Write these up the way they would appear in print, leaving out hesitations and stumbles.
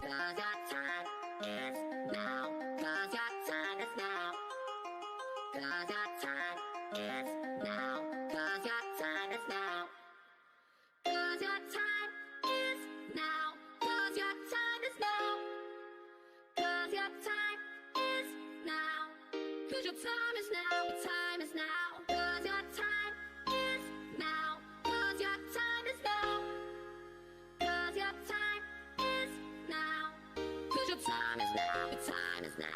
'Cause your time is now. 'Cause your time is now. 'Cause your time is now. 'Cause your time is now. 'Cause your time is now. 'Cause your time is now. 'Cause your time is now. 'Cause your time is now. Your time is now. 'Cause your time is now. 'Cause your time is now. 'Cause your time is now. 'Cause your time is now. Your time is now.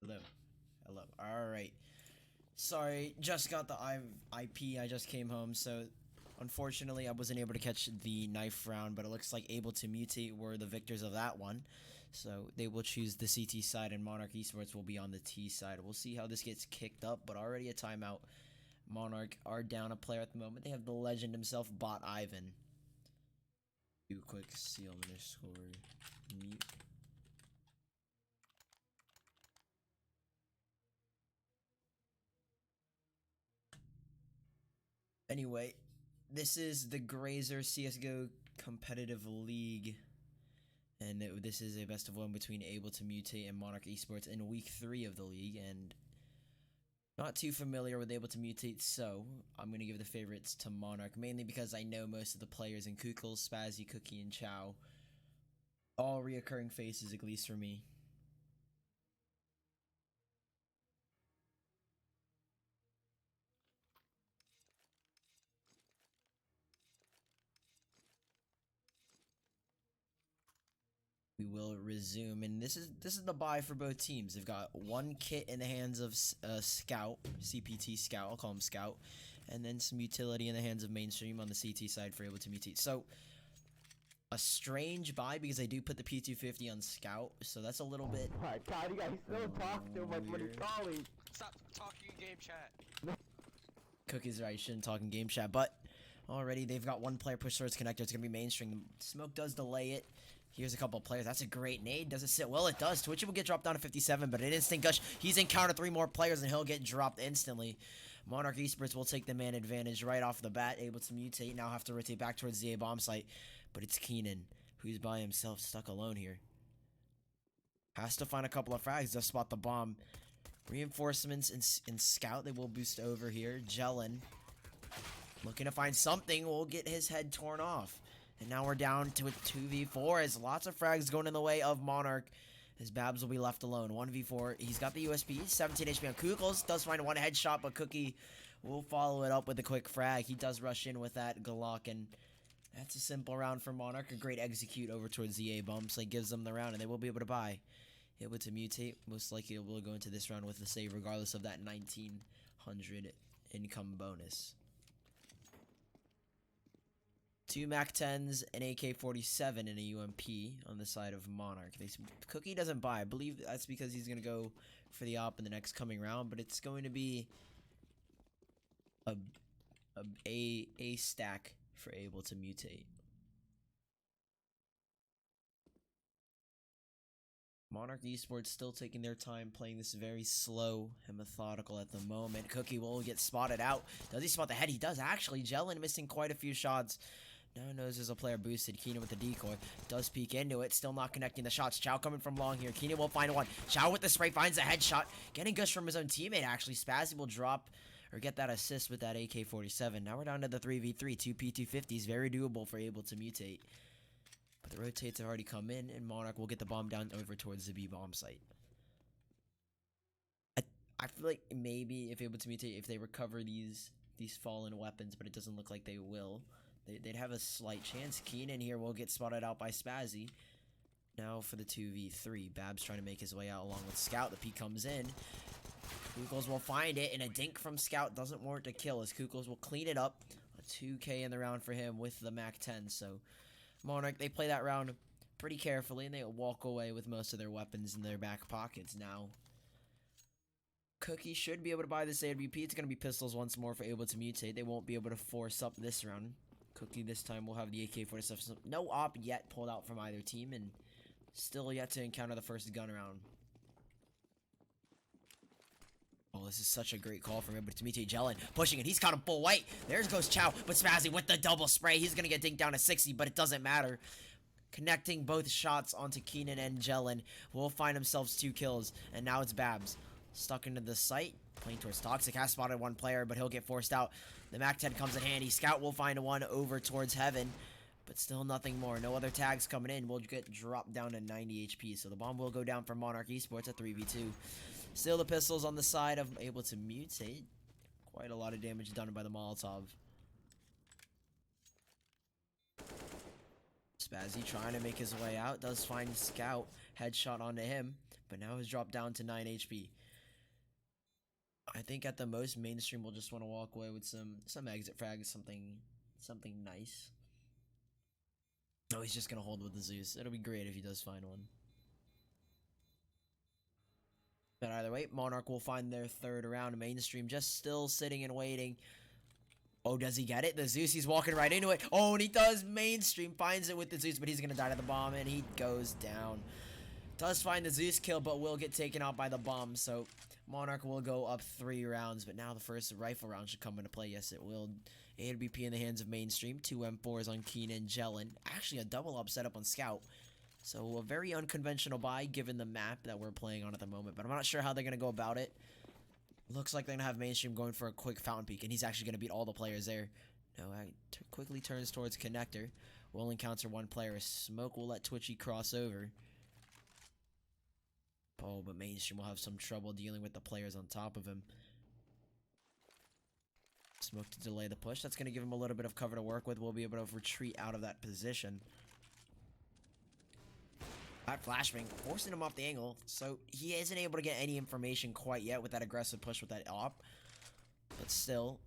Hello. Hello. Alright. Sorry, just got the IP. I just came home, so unfortunately I wasn't able to catch the knife round, but it looks like Able2Mutate were the victors of that one. So they will choose the CT side, and Monarch eSports will be on the T side. We'll see how this gets kicked up, but already a timeout. Monarch are down a player at the moment. They have the legend himself, Bot Ivan. Do quick seal underscore mute. Anyway, this is the Grazur CSGO competitive league, and this is a best of one between Able2Mutate and Monarch eSports in week 3 of the league, and not too familiar with Able2Mutate, so I'm going to give the favorites to Monarch, mainly because I know most of the players in Kukels, Spazzy, Cookie, and Chow. All reoccurring faces, at least for me. We will resume, and this is the buy for both teams. They've got one kit in the hands of Scout, CPT Scout, I'll call him Scout, and then some utility in the hands of Mainstream on the CT side for Able2Mutate. So a strange buy because I do put the P250 on Scout, so that's a little bit. Oh my god, you guys still talk too much when he's calling. Stop talking in game chat. Cookie's right, shouldn't talk in game chat, but already they've got one player push towards connector. It's gonna be Mainstream. The smoke does delay it. Here's a couple of players. That's a great nade. Does it sit? Well, it does. Twitchy will get dropped down to 57, but an instant gush. He's encountered 3 more players, and he'll get dropped instantly. Monarch eSports will take the man advantage right off the bat. Able2Mutate now have to rotate back towards the A-bomb site, but it's Keenan, who's by himself, stuck alone here. Has to find a couple of frags to spot the bomb. Reinforcements in Scout. They will boost over here. Jellin, looking to find something, will get his head torn off. And now we're down to a 2v4 as lots of frags going in the way of Monarch. As Babs will be left alone. 1v4. He's got the USP. 17 HP on Kukels. Does find one headshot, but Cookie will follow it up with a quick frag. He does rush in with that Glock, and that's a simple round for Monarch. A great execute over towards the A-bomb. So it gives them the round, and they will be able to buy. Able2Mutate. Most likely will go into this round with the save, regardless of that 1900 income bonus. 2 MAC-10s, an AK-47, and a UMP on the side of Monarch. Cookie doesn't buy. I believe that's because he's going to go for the op in the next coming round, but it's going to be a stack for Able2Mutate. Monarch eSports still taking their time, playing this very slow and methodical at the moment. Cookie will get spotted out. Does he spot the head? He does actually. Jellin missing quite a few shots. Now knows there's a player boosted. Keenan with the decoy. Does peek into it. Still not connecting the shots. Chow coming from long here. Keenan will find one. Chow with the spray finds a headshot. Getting gush from his own teammate actually. Spazzy will drop or get that assist with that AK-47. Now we're down to the 3v3. 2 P250s. Very doable for Able2Mutate. But the rotates have already come in, and Monarch will get the bomb down over towards the B bomb site. I feel like maybe if Able2Mutate, if they recover these fallen weapons, but it doesn't look like they will, they'd have a slight chance. Keenan here will get spotted out by Spazzy. Now for the 2v3. Babs trying to make his way out along with Scout. The peek comes in. Kukos will find it, and a dink from Scout doesn't warrant a kill as Kukos will clean it up. A 2K in the round for him with the Mac-10, so Monarch, they play that round pretty carefully, and they walk away with most of their weapons in their back pockets. Now, Cookie should be able to buy this AWP. It's going to be pistols once more for Able2Mutate. They won't be able to force up this round. Cookie this time will have the AK-47. No op yet pulled out from either team, and still yet to encounter the first gun round. Oh, this is such a great call from Able2Mutate. Jellin pushing it. He's caught him full white. There goes Chow, but Spazzy with the double spray. He's going to get dinked down to 60, but it doesn't matter. Connecting both shots onto Keenan and Jellin will find themselves 2 kills, and now it's Babs. Stuck into the site, playing towards Toxic. Has spotted one player, but he'll get forced out. The Mac-10 comes in handy. Scout will find one over towards Heaven, but still nothing more. No other tags coming in. We'll get dropped down to 90 HP, so the bomb will go down for Monarch eSports at 3v2. Still the pistols on the side of Able2Mutate. Quite a lot of damage done by the Molotov. Spazzy trying to make his way out. Does find Scout. Headshot onto him. But now he's dropped down to 9 HP. I think at the most, Mainstream will just want to walk away with some exit frags. Something nice. No, he's just going to hold with the Zeus. It'll be great if he does find one. But either way, Monarch will find their third round. Mainstream just still sitting and waiting. Oh, does he get it? The Zeus, he's walking right into it. Oh, and he does. Mainstream finds it with the Zeus, but he's going to die to the bomb, and he goes down. Does find the Zeus kill, but will get taken out by the bomb, so Monarch will go up 3 rounds, but now the first rifle round should come into play. Yes, it will. AWP in the hands of Mainstream. 2 M4s on Keenan and Jellin. Actually, a double up setup on Scout. So a very unconventional buy given the map that we're playing on at the moment. But I'm not sure how they're going to go about it. Looks like they're going to have Mainstream going for a quick fountain peak. And he's actually going to beat all the players there. No, quickly turns towards Connector. Will encounter one player. Smoke will let Twitchy cross over. Oh, but Mainstream will have some trouble dealing with the players on top of him. Smoke to delay the push. That's going to give him a little bit of cover to work with. We'll be able to retreat out of that position. That flashbang forcing him off the angle, so he isn't able to get any information quite yet with that aggressive push with that op. But still,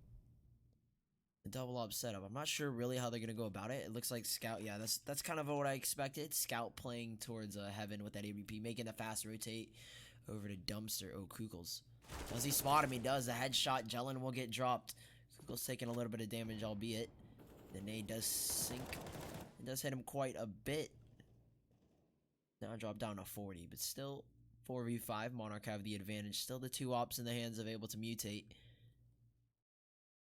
the double op setup. I'm not sure really how they're gonna go about it. It looks like Scout. Yeah, that's kind of what I expected. Scout playing towards Heaven with that AWP, making a fast rotate over to Dumpster. Oh, Kukels. Does he spot him? He does. The headshot. Jellin will get dropped. Kukels taking a little bit of damage, albeit the nade does sink. It does hit him quite a bit. Now drop down to 40, but still 4v5. Monarch have the advantage. Still the 2 ops in the hands of Able2Mutate.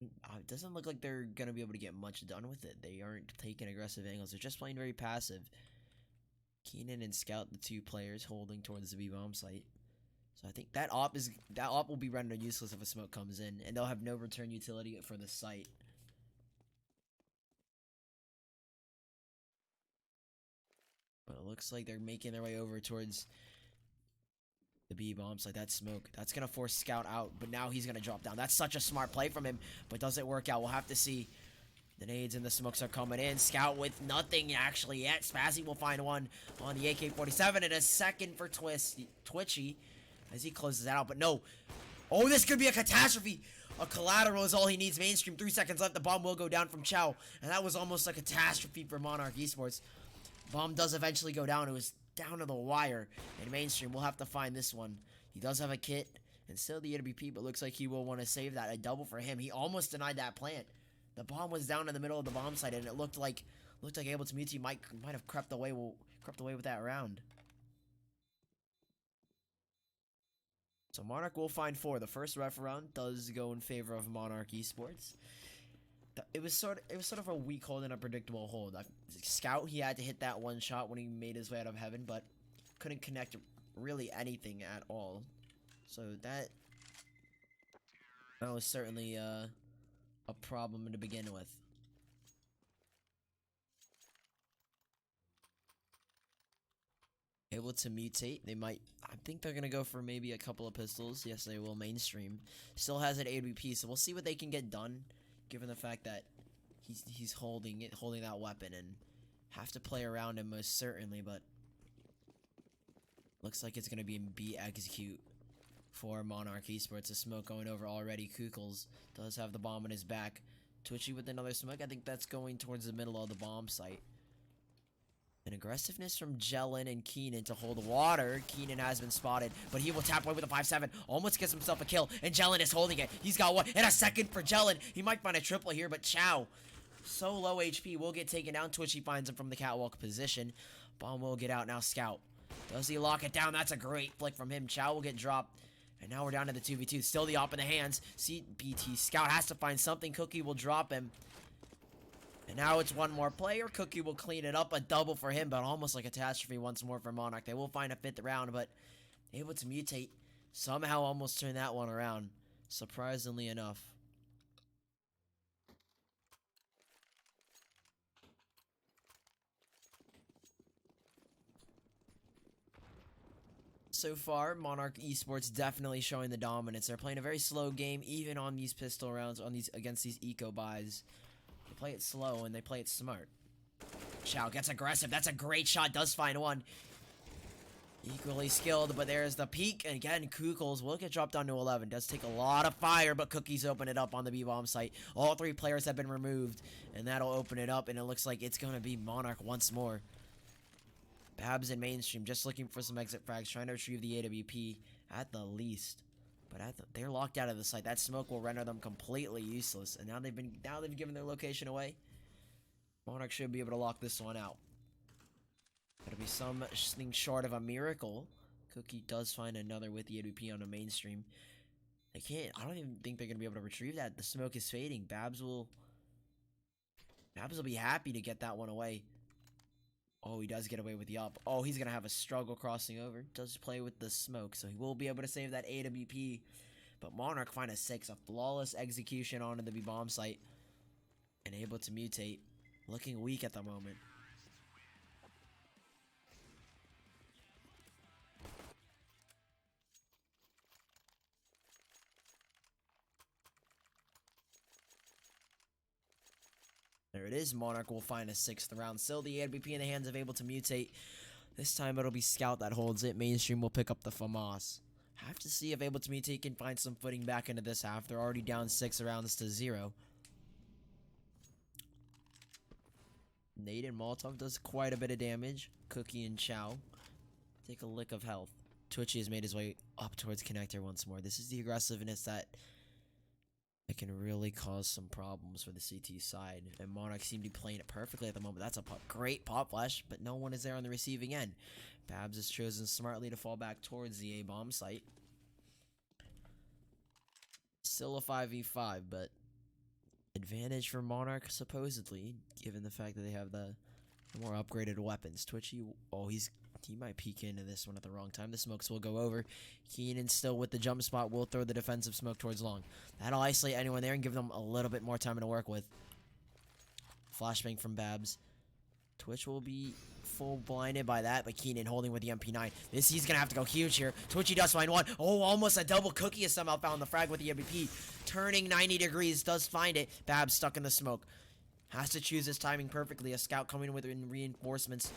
It doesn't look like they're going to be able to get much done with it. They aren't taking aggressive angles. They're just playing very passive. Keenan and Scout, the 2 players holding towards the B-bomb site. So I think that op will be rendered useless if a smoke comes in, and they'll have no return utility for the site. But it looks like they're making their way over towards the B bombs. Like that smoke. That's going to force Scout out. But now he's going to drop down. That's such a smart play from him. But does it work out? We'll have to see. The nades and the smokes are coming in. Scout with nothing actually yet. Spazzy will find one on the AK-47. And a second for Twitchy as he closes that out. But no. Oh, this could be a catastrophe. A collateral is all he needs. Mainstream. 3 seconds left. The bomb will go down from Chow. And that was almost a catastrophe for Monarch eSports. Bomb does eventually go down. It was down to the wire. And Mainstream will have to find this one. He does have a kit. And still the AWP, but looks like he will want to save that. A double for him. He almost denied that plant. The bomb was down in the middle of the bomb site, and it looked like Able2Mutate might have crept away with that round. So Monarch will find 4. The first ref round does go in favor of Monarch eSports. It was sort of a weak hold and a predictable hold. Scout, he had to hit that one shot when he made his way out of heaven, but couldn't connect really anything at all. So that was certainly a problem to begin with. Able2Mutate. I think they're gonna go for maybe a couple of pistols. Yes, they will mainstream. Still has an AWP, so we'll see what they can get done, given the fact that he's holding that weapon, and have to play around him most certainly. But looks like it's gonna be in B execute for Monarch eSports. A smoke going over already. Kukels does have the bomb in his back. Twitchy with another smoke. I think that's going towards the middle of the bomb site. An aggressiveness from Jellin and Keenan to hold water. Keenan has been spotted, but he will tap away with a 5-7. Almost gets himself a kill, and Jellin is holding it. He's got one, and a second for Jellin. He might find a triple here, but Chow, so low HP, will get taken down. Twitchy finds him from the catwalk position. Bomb will get out now. Scout, does he lock it down? That's a great flick from him. Chow will get dropped, and now we're down to the 2v2. Still the op in the hands. CBT Scout has to find something. Cookie will drop him. And now it's one more player. Cookie will clean it up. A double for him, but almost like a catastrophe once more for Monarch. They will find a 5th round, but Able2Mutate somehow almost turned that one around, surprisingly enough. So far, Monarch eSports definitely showing the dominance. They're playing a very slow game, even on these pistol rounds, against these eco buys. They play it slow and they play it smart. Chow gets aggressive. That's a great shot. Does find one. Equally skilled, but there's the peak. And again, Kukels will get dropped down to 11. Does take a lot of fire, but Cookies open it up on the B-bomb site. All 3 players have been removed, and that'll open it up, and it looks like it's going to be Monarch once more. Babs in mainstream, just looking for some exit frags, trying to retrieve the AWP at the least. But they're locked out of the site. That smoke will render them completely useless. And now they've given their location away. Monarch should be able to lock this one out. It'll be something short of a miracle. Cookie does find another with the AWP on a mainstream. I don't even think they're gonna be able to retrieve that. The smoke is fading. Babs will be happy to get that one away. Oh, he does get away with the up. Oh, he's going to have a struggle crossing over. Does play with the smoke, so he will be able to save that AWP. But Monarch find a 6. A flawless execution onto the B-bomb site. And Able2Mutate. Looking weak at the moment. There it is. Monarch will find a 6th round. Still the AWP in the hands of Able2Mutate. This time it'll be Scout that holds it. Mainstream will pick up the FAMAS. Have to see if Able2Mutate can find some footing back into this half. They're already down 6 rounds to 0. Nade and Molotov does quite a bit of damage. Cookie and Chow take a lick of health. Twitchy has made his way up towards connector once more. This is the aggressiveness that can really cause some problems for the CT side. And Monarch seem to be playing it perfectly at the moment. That's a great pop flash, but no one is there on the receiving end. Babs has chosen smartly to fall back towards the A-bomb site. Still a 5v5, but advantage for Monarch, supposedly, given the fact that they have the more upgraded weapons. Twitchy, oh, he might peek into this one at the wrong time. The smokes will go over. Keenan still with the jump spot will throw the defensive smoke towards long. That'll isolate anyone there and give them a little bit more time to work with. Flashbang from Babs. Twitch will be full blinded by that, but Keenan holding with the MP9. He's gonna have to go huge here. Twitchy does find one. Oh, almost a double. Cookie has somehow found the frag with the MVP. Turning 90 degrees, does find it. Babs stuck in the smoke. Has to choose his timing perfectly. A scout coming with reinforcements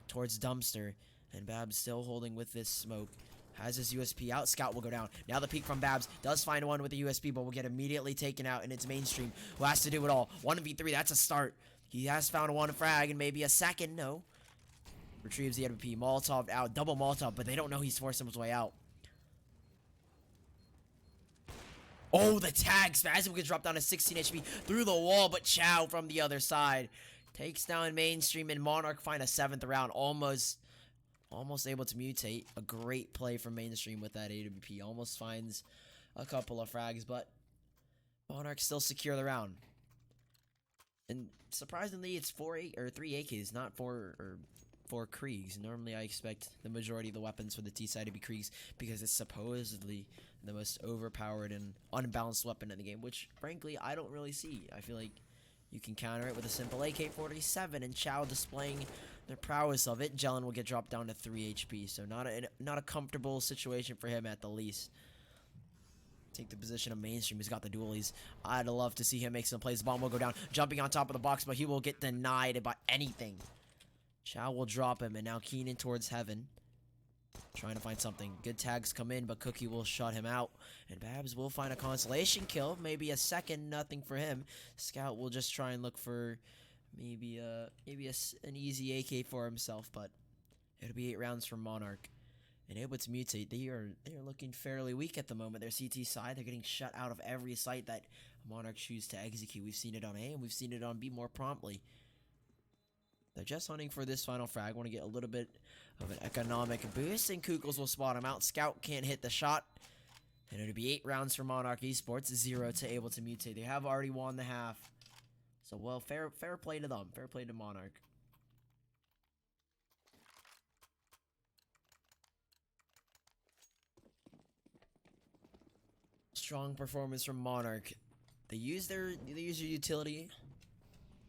towards dumpster. And Babs still holding with this smoke. Has his USP out. Scout will go down. Now the peek from Babs. Does find one with the USP, but will get immediately taken out in its mainstream. Who has to do it all. 1v3, that's a start. He has found one frag and maybe a second. No. Retrieves the MVP. Molotov out. Double Molotov, but they don't know he's forcing his way out. Oh, the tag. Spasm gets dropped down to 16 HP through the wall, but Chow from the other side takes down mainstream, and Monarch find a 7th round. Almost Almost able to mutate. A great play from mainstream with that AWP. Almost finds a couple of frags, but Monarch still secure the round. And surprisingly, it's 3 AKs, not 4 Kriegs. Normally, I expect the majority of the weapons for the T side to be Kriegs because it's supposedly the most overpowered and unbalanced weapon in the game, which, frankly, I don't really see. I feel like you can counter it with a simple AK-47, and Chow displaying the prowess of it. Jelen will get dropped down to 3 HP, so not a comfortable situation for him at the least. Take the position of mainstream. He's got the dualies. I'd love to see him make some plays. Bomb will go down, jumping on top of the box, but he will get denied by anything. Chow will drop him, and now Keenan towards heaven. Trying to find something. Good tags come in, but Cookie will shut him out. And Babs will find a consolation kill. Maybe a second, nothing for him. Scout will just try and look for maybe an easy AK for himself, but it'll be 8 rounds for Monarch. And Able2Mutate, they are looking fairly weak at the moment. Their CT side, they're getting shut out of every site that Monarch choose to execute. We've seen it on A, and we've seen it on B more promptly. They're just hunting for this final frag. Want to get a little bit of an economic boost, and Kukels will spot him out. Scout can't hit the shot. And it'll be 8 rounds for Monarch eSports, 0 to Able2Mutate. They have already won the half. So, well, fair play to them. Fair play to Monarch. Strong performance from Monarch. They use their utility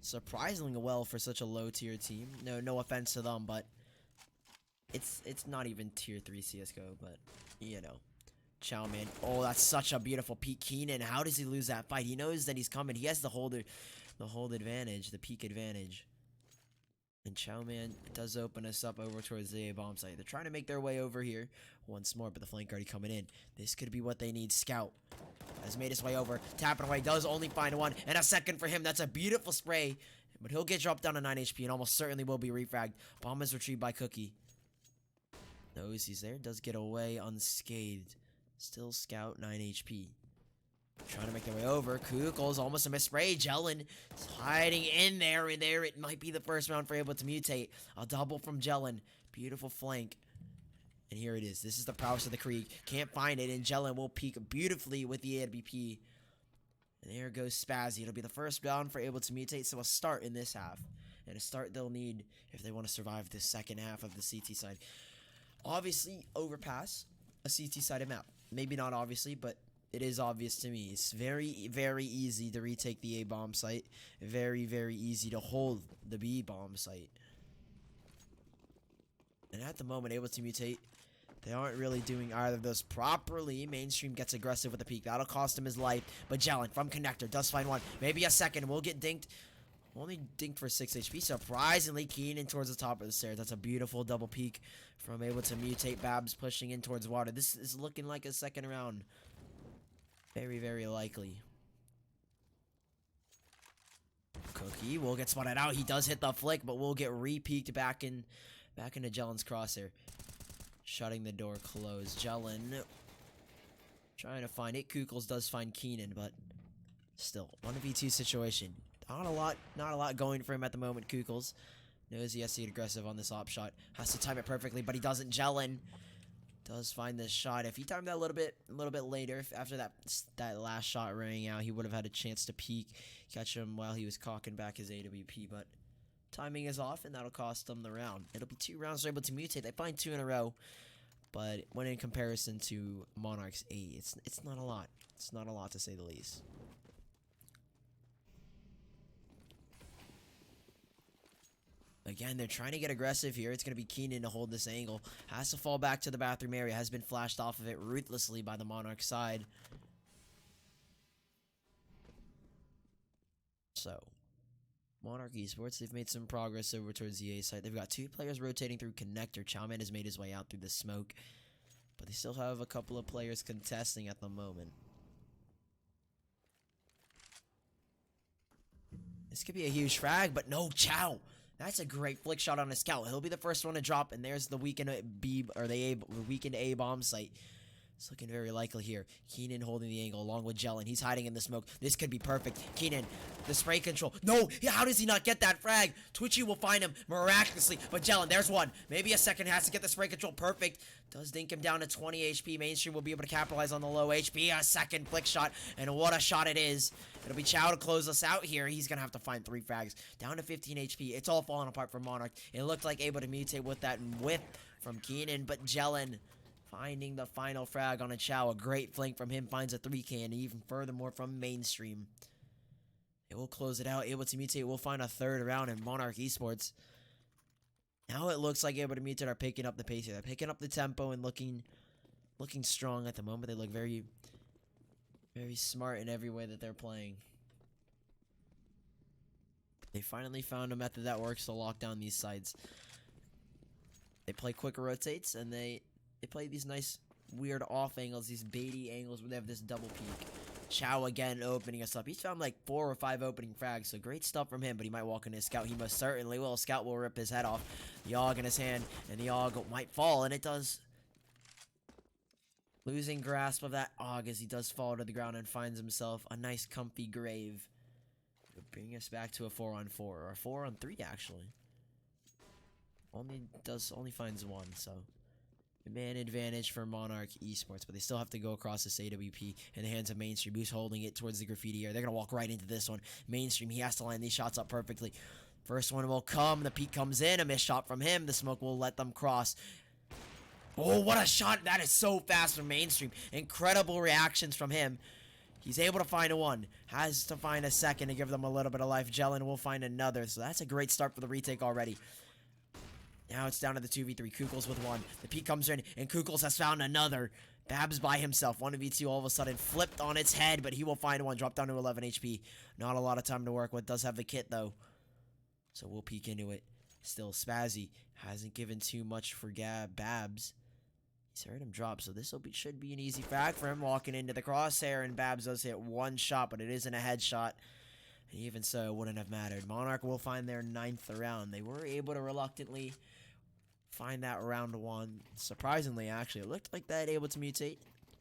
surprisingly well for such a low tier team. No offense to them, but it's not even tier 3 CS:GO, but you know. Chow, man. Oh, that's such a beautiful peek. Keenan, how does he lose that fight? He knows that he's coming. He has the hold advantage, the peak advantage. And Chow, man, does open us up over towards the A bomb site. They're trying to make their way over here once more, but the flank already coming in. This could be what they need. Scout has made his way over, tapping away, does only find one, and a second for him. That's a beautiful spray, but he'll get dropped down to 9 HP and almost certainly will be refragged. Bomb is retrieved by Cookie. Knows he's there, does get away unscathed. Still Scout, 9 HP. Trying to make their way over. Kugel's almost a misspray. Jelen is hiding in there, and there it might be the first round for Able2Mutate. A double from Jelen. Beautiful flank. And here it is. This is the prowess of the Krieg. Can't find it, and Jelen will peek beautifully with the AWP. And there goes Spazzy. It'll be the first round for Able2Mutate, so a start in this half. And a start they'll need if they want to survive the second half of the CT side. Obviously, overpass a CT-sided map. Maybe not obviously, but it is obvious to me. It's very, very easy to retake the A bomb site. Very, very easy to hold the B bomb site. And at the moment, Able2Mutate, they aren't really doing either of those properly. Mainstream gets aggressive with the peak. That'll cost him his life. But Jelen from Connector does find one. Maybe a second. We'll get dinked. Only dinked for 6 HP. Surprisingly, Keenan towards the top of the stairs. That's a beautiful double peek from Able2Mutate. Babs pushing in towards water. This is looking like a second round. Very, very likely. Cookie will get spotted out. He does hit the flick, but will get re-peeked back into Jelen's crosshair. Shutting the door closed. Jelen trying to find it. Kukels does find Keenan, but still 1v2 situation. Not a lot going for him at the moment. Kukels knows he has to get aggressive on this op shot. Has to time it perfectly, but he doesn't. Jelen does find this shot. If he timed that a little bit later, after that last shot rang out, he would have had a chance to peek, catch him while he was cocking back his AWP, but timing is off, and that'll cost them the round. It'll be 2 rounds for Able2Mutate. They find 2 in a row, but when in comparison to Monarch's 8, it's not a lot. It's not a lot, to say the least. Again, they're trying to get aggressive here. It's going to be Keenan to hold this angle. Has to fall back to the bathroom area. Has been flashed off of it ruthlessly by the Monarch side. So, Monarch eSports, they've made some progress over towards the A side. They've got 2 players rotating through Connector. Chowman has made his way out through the smoke. But they still have a couple of players contesting at the moment. This could be a huge frag, but no, Chow. That's a great flick shot on a scout. He'll be the first one to drop, and there's the weakened B or the weakened A bomb site. It's looking very likely here. Keenan holding the angle along with Jelen. He's hiding in the smoke. This could be perfect. Keenan, the spray control. No, how does he not get that frag? Twitchy will find him miraculously. But Jelen, there's one. Maybe a second has to get the spray control. Perfect. Does dink him down to 20 HP. Mainstream will be able to capitalize on the low HP. A second flick shot. And what a shot it is. It'll be Chow to close us out here. He's going to have to find 3 frags. Down to 15 HP. It's all falling apart for Monarch. It looked like Able2Mutate with that whip from Keenan. But Jelen finding the final frag on a Chow. A great flank from him. Finds a 3K. And even furthermore from Mainstream. It will close it out. Able2Mutate will find a third round in Monarch eSports. Now it looks like Able2Mutate are picking up the pace here. They're picking up the tempo and looking strong at the moment. They look very, very smart in every way that they're playing. They finally found a method that works to lock down these sites. They play quicker rotates, and they play these nice, weird off angles, these baity angles where they have this double peek. Chow again opening us up. He's found like 4 or 5 opening frags, so great stuff from him, but he might walk into his Scout. He most certainly will. Scout will rip his head off. The AUG in his hand, and the AUG might fall, and it does. Losing grasp of that AUG as he does fall to the ground and finds himself a nice comfy grave. It'll bring us back to a 4-on-4, or a 4-on-3 actually. Only finds 1, so man advantage for Monarch eSports, but they still have to go across this AWP in the hands of Mainstream, who's holding it towards the graffiti area. They're going to walk right into this one. Mainstream, he has to line these shots up perfectly. First one will come. The peek comes in. A missed shot from him. The smoke will let them cross. Oh, what a shot. That is so fast from Mainstream. Incredible reactions from him. He's able to find a 1. Has to find a second to give them a little bit of life. Jelen will find another, so that's a great start for the retake already. Now it's down to the 2v3. Kukels with 1. The peek comes in, and Kukels has found another. Babs by himself. 1v2 all of a sudden flipped on its head, but he will find 1. Drop down to 11 HP. Not a lot of time to work with. Does have the kit, though. So we'll peek into it. Still, Spazzy hasn't given too much for Babs. He's heard him drop, so this should be an easy frag for him. Walking into the crosshair, and Babs does hit 1 shot, but it isn't a headshot. And even so, it wouldn't have mattered. Monarch will find their 9th round. They were able to reluctantly find that round 1. Surprisingly, actually, it looked like that Able2Mutate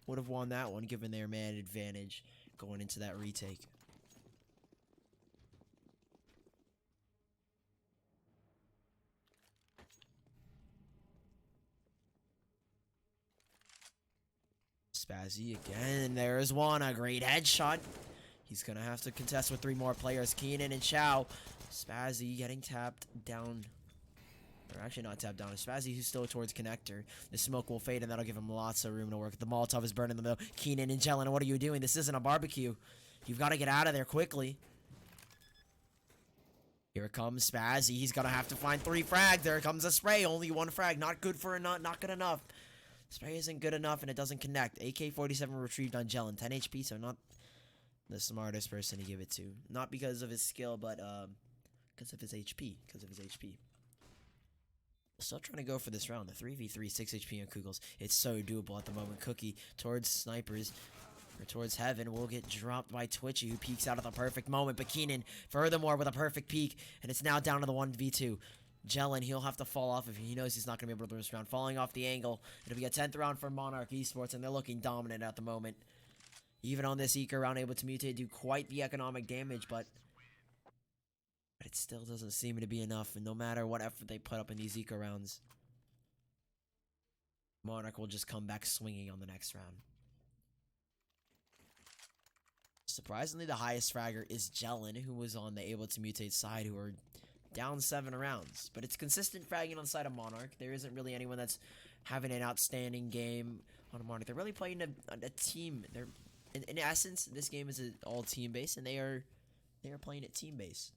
would have won that one, given their man advantage going into that retake. Spazzy again. There's 1. A great headshot. He's going to have to contest with 3 more players. Keenan and Chow. Spazzy getting tapped down. Or actually not tapped down. Spazzy who's still towards connector. The smoke will fade, and that'll give him lots of room to work. The Molotov is burning in the middle. Keenan and Jelen, what are you doing? This isn't a barbecue. You've got to get out of there quickly. Here comes Spazzy. He's going to have to find 3 frags. There comes a spray. Only 1 frag. Not good for not good enough. Spray isn't good enough, and it doesn't connect. AK-47 retrieved on Jelen. 10 HP, so not the smartest person to give it to. Not because of his skill, but because of his HP. Still trying to go for this round. The 3v3, 6 HP on Kugels. It's so doable at the moment. Cookie towards snipers, or towards heaven, will get dropped by Twitchy, who peeks out at the perfect moment. But Keenan, furthermore, with a perfect peek, and it's now down to the 1v2. Jelen, he'll have to fall off if he knows he's not going to be able to win this round. Falling off the angle. It'll be a 10th round for Monarch eSports, and they're looking dominant at the moment. Even on this eco round, Able2Mutate do quite the economic damage, but it still doesn't seem to be enough. And no matter what effort they put up in these eco rounds, Monarch will just come back swinging on the next round. Surprisingly, the highest fragger is Jelen, who was on the Able2Mutate side, who are down 7 rounds. But it's consistent fragging on the side of Monarch. There isn't really anyone that's having an outstanding game on Monarch. They're really playing a team. They're in essence, this game is all team based, and they are playing it team based.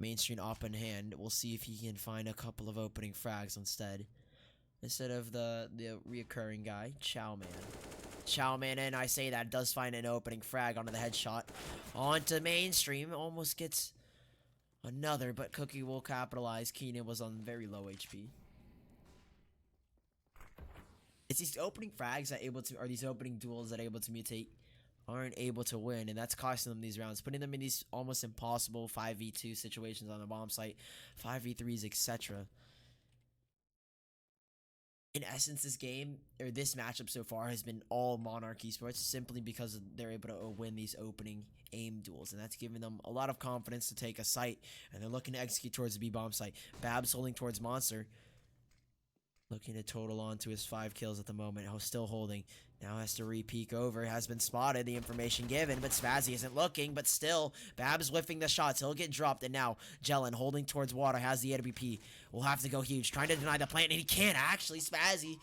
Mainstream up in hand. We'll see if he can find a couple of opening frags instead of the reoccurring guy, Chowman, and I say that does find an opening frag onto the headshot. Onto Mainstream, almost gets another, but Cookie will capitalize. Keenan was on very low HP. It's these opening frags that these opening duels that Able2Mutate aren't able to win, and that's costing them these rounds, putting them in these almost impossible 5v2 situations on the bomb site, 5v3s, etc. In essence, this game, or this matchup so far, has been all Monarch eSports simply because they're able to win these opening aim duels, and that's giving them a lot of confidence to take a site, and they're looking to execute towards the B-bomb site. Babs holding towards Monster, looking to total on to his 5 kills at the moment. He's still holding. Now has to re-peek over. Has been spotted. The information given, but Spazzy isn't looking. But still, Babs whiffing the shots. He'll get dropped. And now, Jelen holding towards water. Has the AWP. Will have to go huge. Trying to deny the plant, and he can't actually. Spazzy,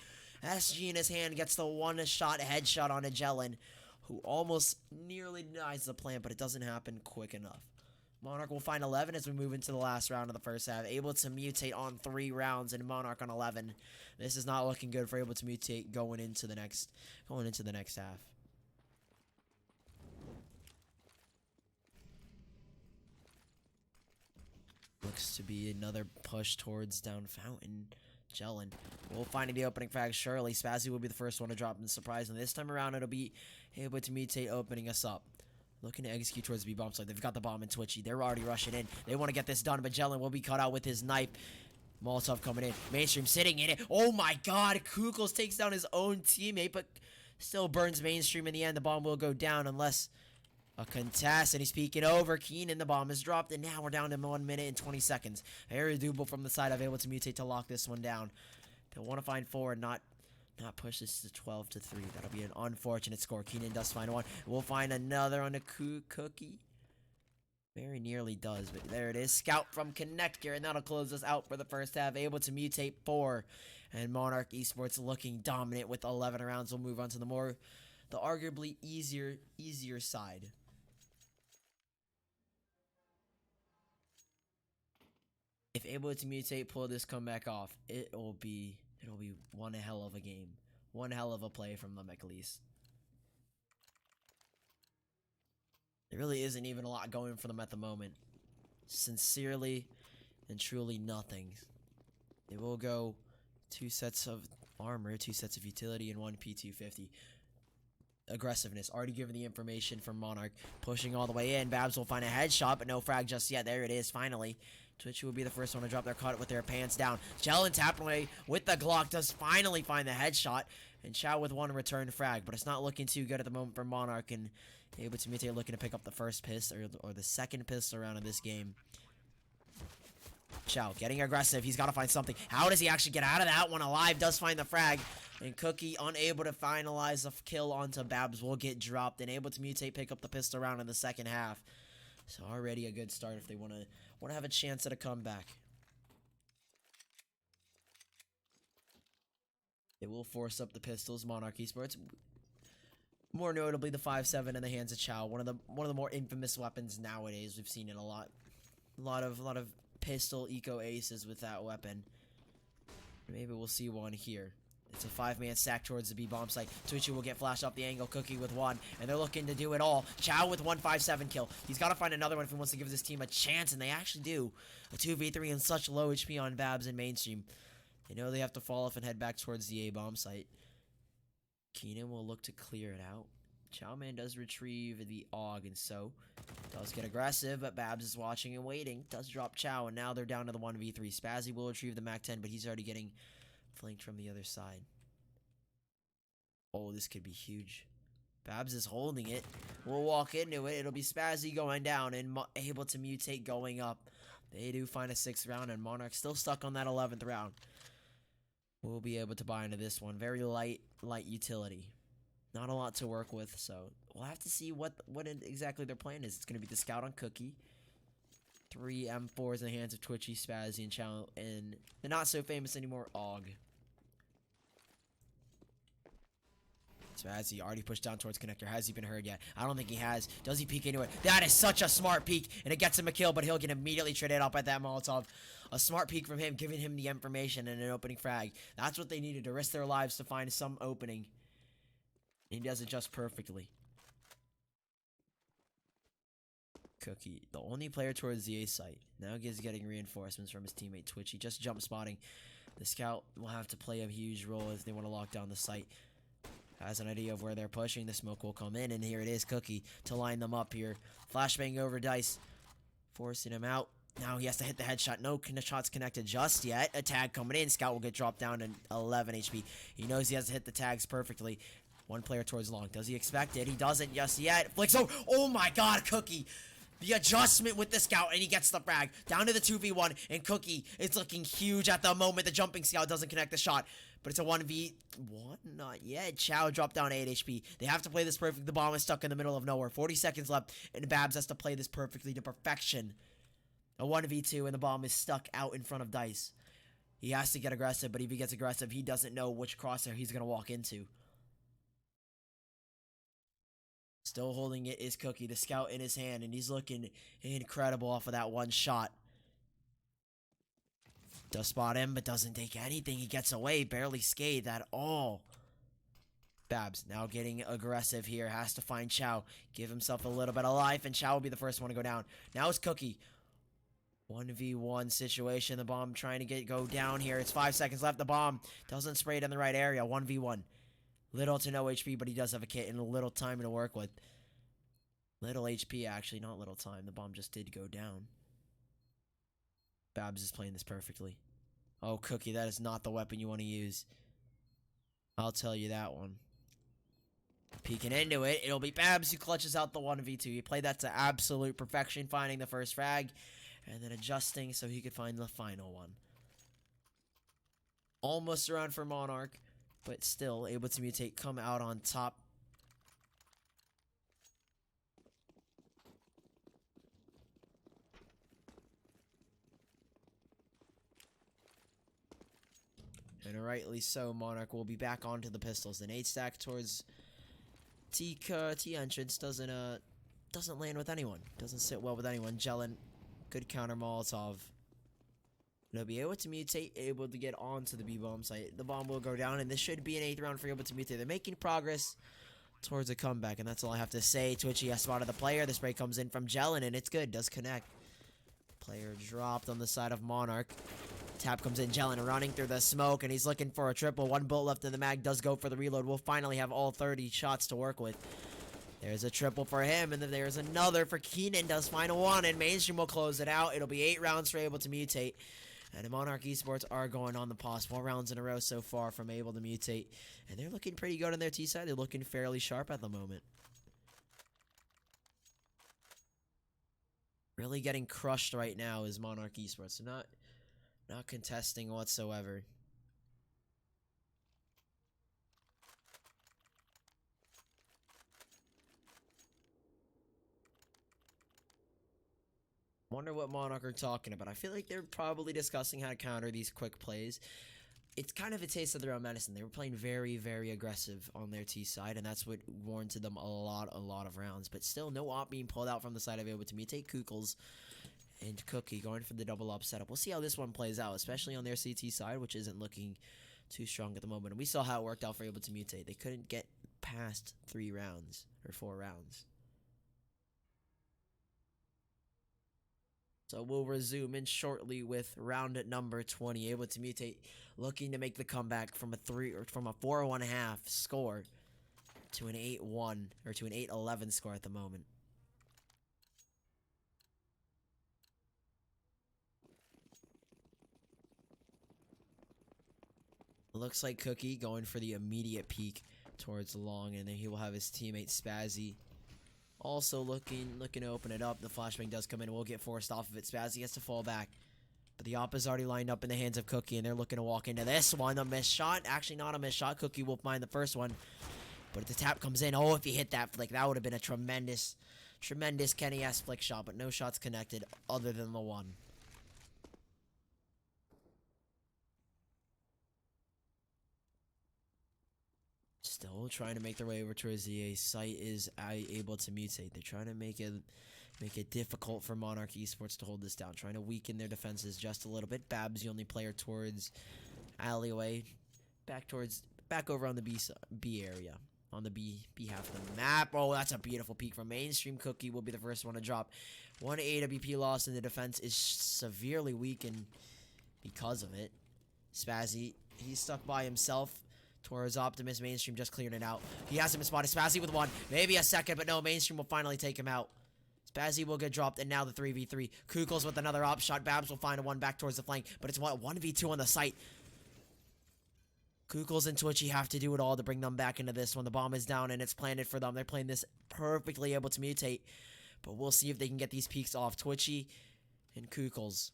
SG in his hand, gets the one-shot headshot on a Jelen, who almost nearly denies the plant, but it doesn't happen quick enough. Monarch will find 11 as we move into the last round of the first half. Able to mutate on 3 rounds, and Monarch on 11. This is not looking good for Able to mutate going into the next half. Looks to be another push towards down fountain. Jelen will find the opening frag. Surely Spazzy will be the first one to drop in surprise, and this time around it'll be Able to mutate opening us up. Looking to execute towards the B-bomb side. They've got the bomb in Twitchy. They're already rushing in. They want to get this done, but Jelen will be cut out with his knife. Molotov coming in. Mainstream sitting in it. Oh my god. Kukels takes down his own teammate, but still burns Mainstream in the end. The bomb will go down unless a contest, and he's peeking over. Keenan, the bomb is dropped, and now we're down to 1 minute and 20 seconds. Very doable from the side of Able to mutate to lock this one down. They'll want to find 4 and not push this to 12-3. That'll be an unfortunate score. Keenan does find one. We'll find another on the Cookie. Very nearly does, but there it is. Scout from Connector, and that'll close us out for the first half. Able to mutate 4. And Monarch eSports looking dominant with 11 rounds. We'll move on to the arguably easier side. If Able to mutate pull this comeback off, it'll be one hell of a game. One hell of a play from them, at least. There really isn't even a lot going for them at the moment. Sincerely and truly nothing. They will go 2 sets of armor, 2 sets of utility, and 1 P250. Aggressiveness, already given the information from Monarch. Pushing all the way in. Babs will find a headshot, but no frag just yet. There it is, finally. Twitch will be the first one to drop their cut with their pants down. Jelen tapping away with the Glock does finally find the headshot. And Chow with 1 return frag, but it's not looking too good at the moment for Monarch. And Able to mutate looking to pick up the first pistol, or the second pistol round of this game. Chow getting aggressive. He's got to find something. How does he actually get out of that one alive? Does find the frag. And Cookie unable to finalize the kill onto Babs will get dropped. And Able to mutate pick up the pistol round in the second half. So already a good start if they want to have a chance at a comeback. They will force up the pistols. Monarch eSports, more notably the 5.7 in the hands of Chow, one of the more infamous weapons nowadays. We've seen it a lot of pistol eco aces with that weapon. Maybe we'll see one here. It's a 5-man stack towards the B-bomb site. Twitchy will get flashed off the angle. Cookie with 1. And they're looking to do it all. Chow with 1.57 kill. He's got to find another one if he wants to give this team a chance. And they actually do. A 2v3 and such low HP on Babs and Mainstream. They know they have to fall off and head back towards the A-bomb site. Keenan will look to clear it out. Chowman does retrieve the AUG, and so does get aggressive, but Babs is watching and waiting. Does drop Chow, and now they're down to the 1v3. Spazzy will retrieve the Mac-10, but he's already getting flanked from the other side. Oh, this could be huge. Babs is holding it. We'll walk into it. It'll be Spazzy going down and Able to mutate going up. They do find a 6th round, and Monarch still stuck on that 11th round. We'll be able to buy into this one. Very light utility. Not a lot to work with, so we'll have to see what exactly their plan is. It's going to be the Scout on Cookie. 3 M4s in the hands of Twitchy, Spazzy, and Chow, and the not so famous anymore AUG. Spazzy already pushed down towards Connector. Has he been heard yet? I don't think he has. Does he peek into it? That is such a smart peek, and it gets him a kill, but he'll get immediately traded up at that Molotov. A smart peek from him, giving him the information and an opening frag. That's what they needed, to risk their lives to find some opening. He does it just perfectly. Cookie, the only player towards the A site. Now he's getting reinforcements from his teammate Twitchy. Just jump spotting. The Scout will have to play a huge role if they want to lock down the site. Has an idea of where they're pushing. The smoke will come in, and here it is, Cookie, to line them up here. Flashbang over Dice, forcing him out. Now he has to hit the headshot. No shots connected just yet. A tag coming in. Scout will get dropped down to 11 HP. He knows he has to hit the tags perfectly. One player towards long. Does he expect it? He doesn't just yet. Flicks over. Oh my god, Cookie. The adjustment with the Scout, and he gets the frag. Down to the 2v1, and Cookie is looking huge at the moment. The jumping Scout doesn't connect the shot. But it's a 1v1. Not yet. Chow dropped down 8 HP. They have to play this perfect. The bomb is stuck in the middle of nowhere. 40 seconds left, and Babs has to play this perfectly to perfection. A 1v2, and the bomb is stuck out in front of Dice. He has to get aggressive, but if he gets aggressive, he doesn't know which crosshair he's going to walk into. Still holding it is Cookie, the Scout in his hand, and he's looking incredible off of that one shot. Does spot him, but doesn't take anything. He gets away, barely scathed at all. Babs now getting aggressive here, has to find Chow, give himself a little bit of life, and Chow will be the first one to go down. Now it's Cookie. 1v1 situation. The bomb trying to go down here. It's 5 seconds left. The bomb doesn't spray it in the right area. 1v1. Little to no HP, but he does have a kit and a little time to work with. Little HP, actually. Not little time. The bomb just did go down. Babs is playing this perfectly. Oh, Cookie, that is not the weapon you want to use. I'll tell you that one. Peeking into it. It'll be Babs who clutches out the 1v2. He played that to absolute perfection, finding the first frag. And then adjusting so he could find the final one. Almost around for Monarch, but still able to mutate, come out on top. And rightly so, Monarch will be back onto the pistols. An 8 stack towards T entrance doesn't land with anyone. Doesn't sit well with anyone. Jelen. Good counter Molotov. They'll be able to mutate, able to get onto the B-bomb site. The bomb will go down, and this should be an 8th round for Able2Mutate. They're making progress towards a comeback, and that's all I have to say. Twitchy has spotted the player. The spray comes in from Jelen, and it's good. Does connect. Player dropped on the side of Monarch. Tap comes in. Jelen running through the smoke, and he's looking for a triple. One bullet left in the mag. Does go for the reload. We'll finally have all 30 shots to work with. There's a triple for him, and then there's another for Keenan. Does final one, and Mainstream will close it out. It'll be 8 rounds for Able2Mutate. And the Monarch eSports are going on the pause. 4 rounds in a row so far from Able2Mutate. And they're looking pretty good on their T side. They're looking fairly sharp at the moment. Really getting crushed right now is Monarch eSports. They're not contesting whatsoever. Wonder what Monarch are talking about. I feel like they're probably discussing how to counter these quick plays. It's kind of a taste of their own medicine. They were playing very, very aggressive on their T side, and that's what warranted them a lot of rounds. But still, no op being pulled out from the side of Able2Mutate. Kukels and Cookie going for the double up setup. We'll see how this one plays out, especially on their CT side, which isn't looking too strong at the moment. And we saw how it worked out for Able2Mutate. They couldn't get past 3 rounds, or 4 rounds. So we'll resume in shortly with round number 20. Able2Mutate looking to make the comeback from a 4-1.5 score to an 8-1 or to an 8-11 score at the moment. Looks like Cookie going for the immediate peek towards long, and then he will have his teammate Spazzy also looking to open it up. The flashbang does come in, and we'll get forced off of it. Spazzy has to fall back. But the op is already lined up in the hands of Cookie, and they're looking to walk into this one. A missed shot. Actually, not a missed shot. Cookie will find the first one. But if the tap comes in, oh, if he hit that flick, that would have been a tremendous Kenny-esque flick shot, but no shots connected other than the one. Still trying to make their way over towards the A site is Able2Mutate. They're trying to make it difficult for Monarch eSports to hold this down. Trying to weaken their defenses just a little bit. Babs, the only player towards alleyway. Back over on the B area. On the B half of the map. Oh, that's a beautiful peek from Mainstream. Cookie will be the first one to drop. 1 AWP loss, and the defense is severely weakened because of it. Spazzy, he's stuck by himself. Towards Optimus. Mainstream just cleared it out. He has him spotted. Spazzy with 1. Maybe a second, but no. Mainstream will finally take him out. Spazzy will get dropped, and now the 3v3. Kukels with another op shot. Babs will find a one back towards the flank, but it's 1v2 on the site. Kukels and Twitchy have to do it all to bring them back into this one. The bomb is down, and it's planted for them. They're playing this perfectly, able to mutate. But we'll see if they can get these peaks off. Twitchy and Kukels.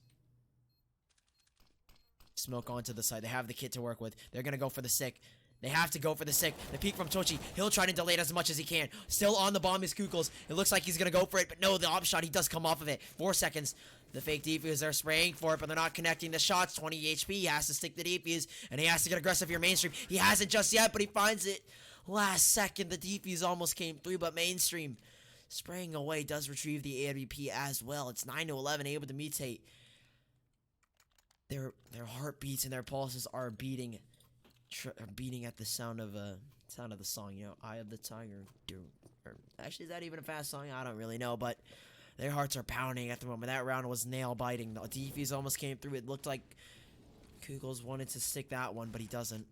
Smoke onto the side. They have the kit to work with. They're going to go for the sick. They have to go for the sick. The peek from Twitchy. He'll try to delay it as much as he can. Still on the bomb is Kukels. It looks like he's going to go for it, but no, the op shot, he does come off of it. 4 seconds. The fake defuse, they're spraying for it, but they're not connecting the shots. 20 HP. He has to stick the defuse, and he has to get aggressive here mainstream. He hasn't just yet, but he finds it. Last second, the defuse almost came through, but mainstream spraying away does retrieve the AWP as well. It's 9-11, able to mutate. Their heartbeats and their pulses are beating at the sound of the song, you know, Eye of the Tiger. Or actually, is that even a fast song? I don't really know, but their hearts are pounding at the moment. That round was nail biting. The defuse almost came through. It looked like Kukels wanted to stick that one, but he doesn't.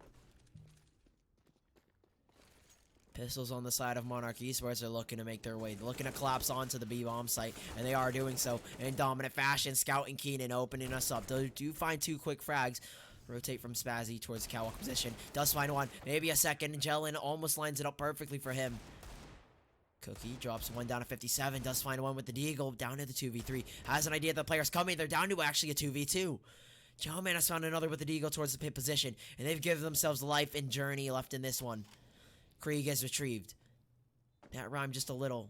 Pistols on the side of Monarch eSports are looking to make their way. They're looking to collapse onto the B-bomb site, and they are doing so in dominant fashion. Scout and Keenan opening us up. They do find 2 quick frags. Rotate from Spazzy towards the catwalk position. Does find one. Maybe a second. Jellin almost lines it up perfectly for him. Cookie drops one down to 57. Does find one with the Deagle. Down to the 2v3. Has an idea that the player's coming. They're down to actually a 2v2. Gentleman has found another with the Deagle towards the pit position. And they've given themselves life and journey left in this one. Krieg is retrieved. That rhymed just a little.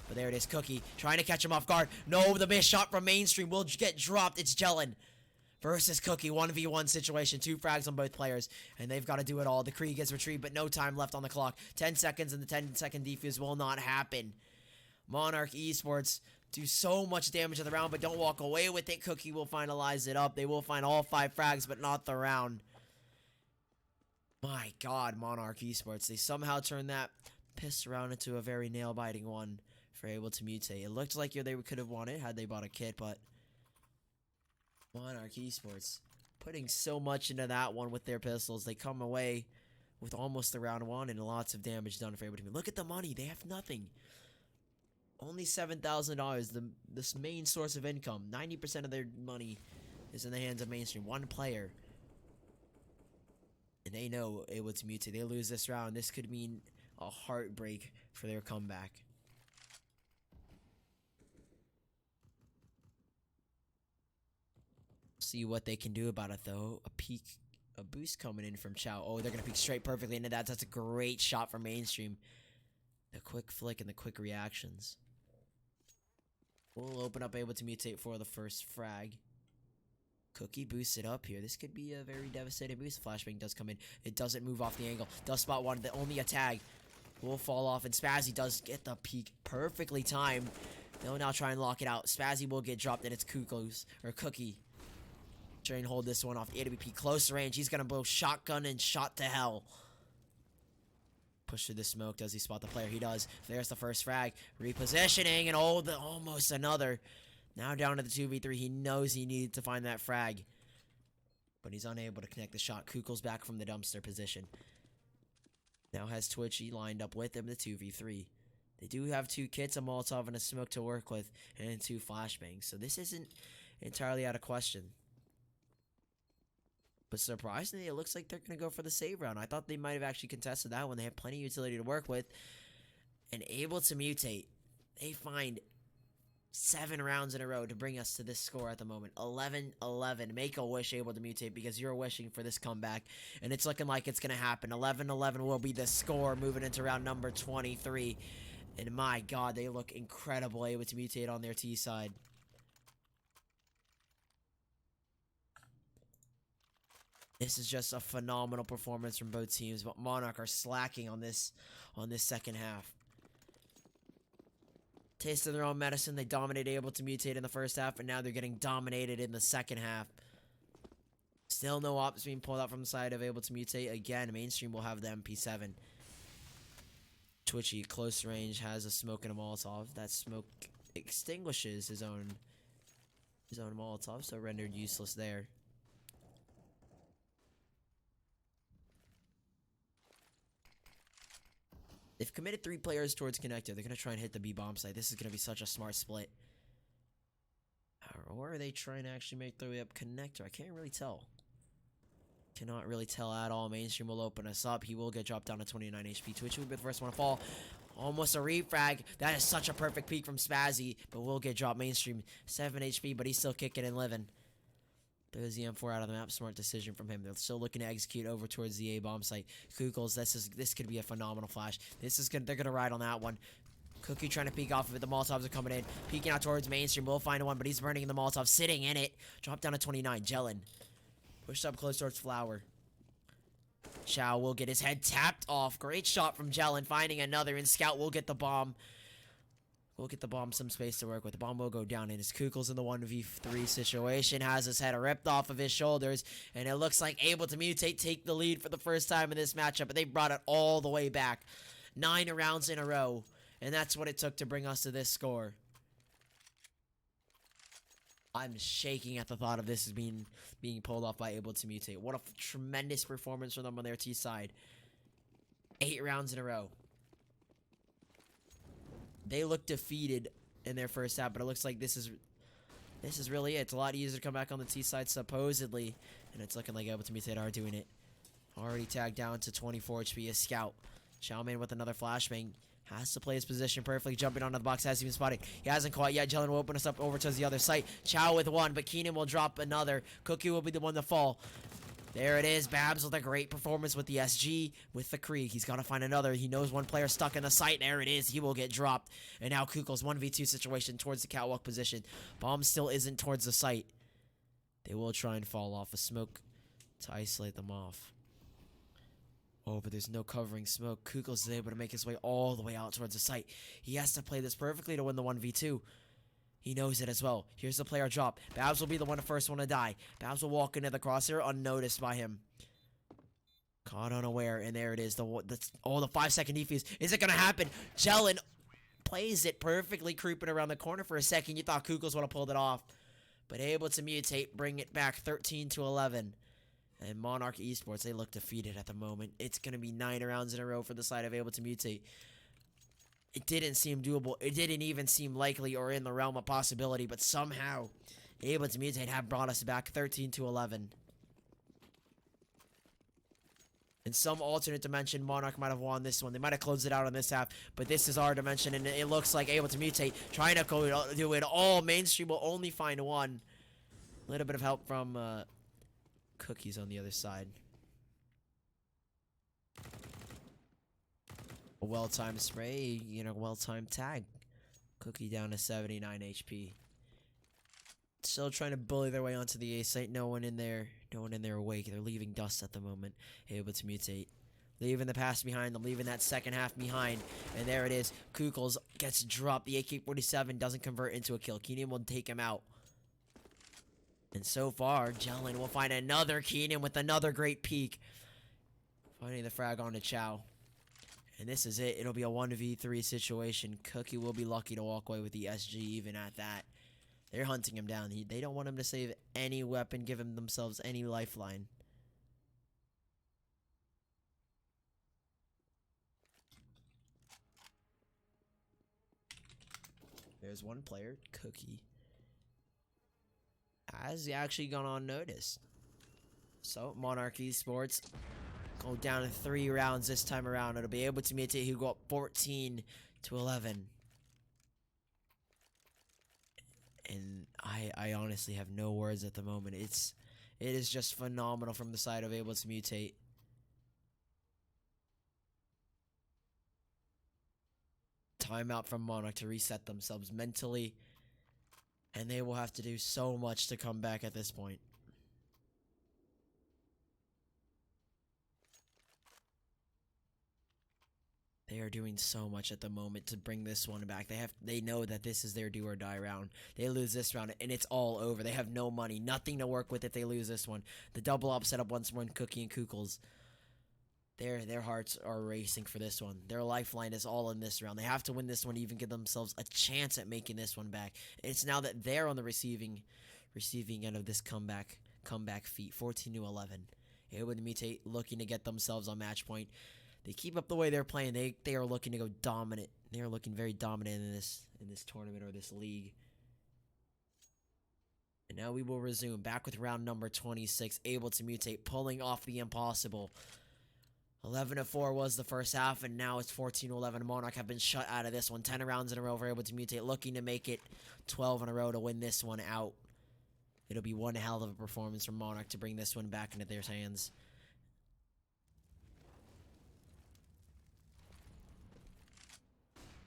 But there it is. Cookie trying to catch him off guard. No, the missed shot from mainstream will get dropped. It's Jellin versus Cookie. 1v1 situation. 2 frags on both players. And they've got to do it all. The Krieg is retrieved, but no time left on the clock. 10 seconds, and the 10-second defuse will not happen. Monarch eSports do so much damage in the round, but don't walk away with it. Cookie will finalize it up. They will find all 5 frags, but not the round. My God, Monarch eSports. They somehow turned that piss round into a very nail-biting one for Able2Mutate. It looked like they could have won it had they bought a kit, but Monarch eSports putting so much into that one with their pistols. They come away with almost the round 1 and lots of damage done for Able2Mutate. Look at the money. They have nothing. Only $7,000. This main source of income. 90% of their money is in the hands of mainstream. 1 player. And they know Able2Mutate. They lose this round. This could mean a heartbreak for their comeback. See what they can do about it, though. A boost coming in from Chow. Oh, they're going to peek straight perfectly into that. That's a great shot from mainstream. The quick flick and the quick reactions. We'll open up Able2Mutate for the first frag. Cookie boosts it up here. This could be a very devastating boost. Flashbang does come in. It doesn't move off the angle. Does spot one. Only a tag will fall off. And Spazzy does get the peek perfectly timed. They'll now try and lock it out. Spazzy will get dropped, and it's Cookie. Try and hold this one off. AWP close range. He's going to blow shotgun and shot to hell. Push through the smoke. Does he spot the player? He does. There's the first frag. Repositioning, and almost another. Now down to the 2v3. He knows he needed to find that frag, but he's unable to connect the shot. Kukel's back from the dumpster position. Now has Twitchy lined up with him, the 2v3. They do have 2 kits, a Molotov, and a smoke to work with, and 2 flashbangs. So this isn't entirely out of question. But surprisingly, it looks like they're going to go for the save round. I thought they might have actually contested that one. They have plenty of utility to work with. And Able2Mutate, they find 7 rounds in a row to bring us to this score at the moment. 11-11. Make a wish, Able2Mutate, because you're wishing for this comeback. And it's looking like it's going to happen. 11-11 will be the score moving into round number 23. And my God, they look incredible, Able2Mutate on their T side. This is just a phenomenal performance from both teams, but Monarch are slacking on this second half. Taste of their own medicine. They dominated Able2Mutate in the first half, and now they're getting dominated in the second half. Still no ops being pulled out from the side of Able2Mutate. Again, mainstream will have the MP7. Twitchy, close range, has a smoke and a Molotov. That smoke extinguishes his own Molotov, so rendered useless there. They've committed 3 players towards connector. They're going to try and hit the B bomb site. This is going to be such a smart split. Or are they trying to actually make their way up connector? I can't really tell. Cannot really tell at all. Mainstream will open us up. He will get dropped down to 29 HP. Twitch will be the first one to fall. Almost a refrag. That is such a perfect peek from Spazzy, but will get dropped. Mainstream 7 HP, but he's still kicking and living. There's the M4 out of the map. Smart decision from him. They're still looking to execute over towards the A bomb site. Kukels, this could be a phenomenal flash. They're gonna ride on that one. Cookie trying to peek off of it. The Molotovs are coming in. Peeking out towards Mainstream. Will find one, but he's burning in the Molotov. Sitting in it. Drop down to 29. Jellin. Pushed up close towards Flower. Chow will get his head tapped off. Great shot from Jellin. Finding another. And Scout will get the bomb. We'll get the bomb some space to work with. The bomb will go down. And his Kukels in the 1v3 situation. Has his head ripped off of his shoulders. And it looks like Able2Mutate take the lead for the first time in this matchup. But they brought it all the way back. 9 rounds in a row. And that's what it took to bring us to this score. I'm shaking at the thought of this as being pulled off by Able2Mutate. What a tremendous performance from them on their T side. 8 rounds in a row. They look defeated in their first half, but it looks like this is really it. It's a lot easier to come back on the T side, supposedly. And it's looking like Able2Mutate are doing it. Already tagged down to 24 HP as Scout. Chowman with another flashbang. Has to play his position perfectly. Jumping onto the box. Hasn't even spotted. He hasn't quite yet. Jellin will open us up over to the other site. Chow with one, but Keenan will drop another. Cookie will be the one to fall. There it is. Babs with a great performance with the SG. With the Krieg. He's got to find another. He knows one player stuck in the site. There it is. He will get dropped. And now Kukel's 1v2 situation towards the catwalk position. Bomb still isn't towards the site. They will try and fall off a smoke to isolate them off. Oh, but there's no covering smoke. Kukels is able to make his way all the way out towards the site. He has to play this perfectly to win the 1v2. He knows it as well. Here's the player drop. Babs will be the first one to die. Babs will walk into the crosshair unnoticed by him. Caught unaware, and there it is. The 5-second defuse. Is it going to happen? Jellin plays it perfectly, creeping around the corner for a second. You thought Kukels would have pulled it off. But Able2Mutate, bring it back 13-11. And Monarch eSports, they look defeated at the moment. It's going to be 9 rounds in a row for the side of Able2Mutate. It didn't seem doable. It didn't even seem likely or in the realm of possibility. But somehow, Able2Mutate have brought us back 13-11. In some alternate dimension, Monarch might have won this one. They might have closed it out on this half. But this is our dimension, and it looks like Able2Mutate trying to do it all. Mainstream will only find one. A little bit of help from... Cookies on the other side. A well-timed spray, well-timed tag. Cookie down to 79 HP. Still trying to bully their way onto the A site. No one in there awake. They're leaving dust at the moment. Able2Mutate. Leaving the pass behind them, leaving that second half behind. And there it is. Kukels gets dropped. The AK-47 doesn't convert into a kill. Keenan will take him out. And so far, Jellin will find another Keenan with another great peek. Finding the frag onto Chow. And this is it. It'll be a 1v3 situation. Cookie will be lucky to walk away with the SG even at that. They're hunting him down. They don't want him to save any weapon, give him themselves any lifeline. There's one player, Cookie. Has actually gone unnoticed. So, Monarch eSports go down in 3 rounds this time around. It'll be Able2Mutate who go up 14-11. And I honestly have no words at the moment. It is just phenomenal from the side of Able2Mutate. Timeout from Monarch to reset themselves mentally. And they will have to do so much to come back at this point. They are doing so much at the moment to bring this one back. They know that this is their do or die round. They lose this round and it's all over. They have no money, nothing to work with if they lose this one. The double up set up once more in Cookie and Kukels. Their hearts are racing for this one. Their lifeline is all in this round. They have to win this one to even give themselves a chance at making this one back. It's now that they're on the receiving end of this comeback feat. 14-11. Able2Mutate looking to get themselves on match point. they keep up the way they're playing, they are looking to go dominant. They are looking very dominant in this tournament or this league. And now we will resume back with round number 26. Able2Mutate pulling off the impossible. 11-4 was the first half, and now it's 14-11. Monarch have been shut out of this one. 10 rounds in a row for Able2Mutate, looking to make it 12 in a row to win this one out. It'll be one hell of a performance from Monarch to bring this one back into their hands.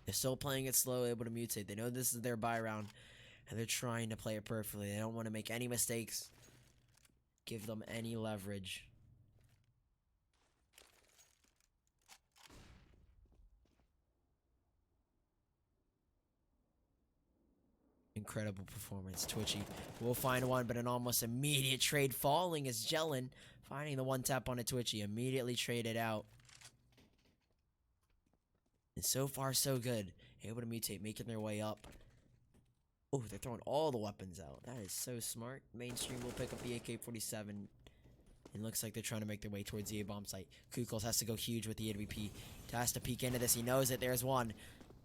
They're still playing it slow, Able2Mutate. They know this is their bye round, and they're trying to play it perfectly. They don't want to make any mistakes, give them any leverage. Incredible performance. Twitchy will find one, but an almost immediate trade falling as Jellin finding the one tap on a Twitchy. Immediately traded out. And so far, so good. Able2Mutate making their way up. Oh, they're throwing all the weapons out. That is so smart. Mainstream will pick up the AK-47. And looks like they're trying to make their way towards the A-bomb site. Kukos has to go huge with the AWP. Has to peek into this. He knows it. There's one.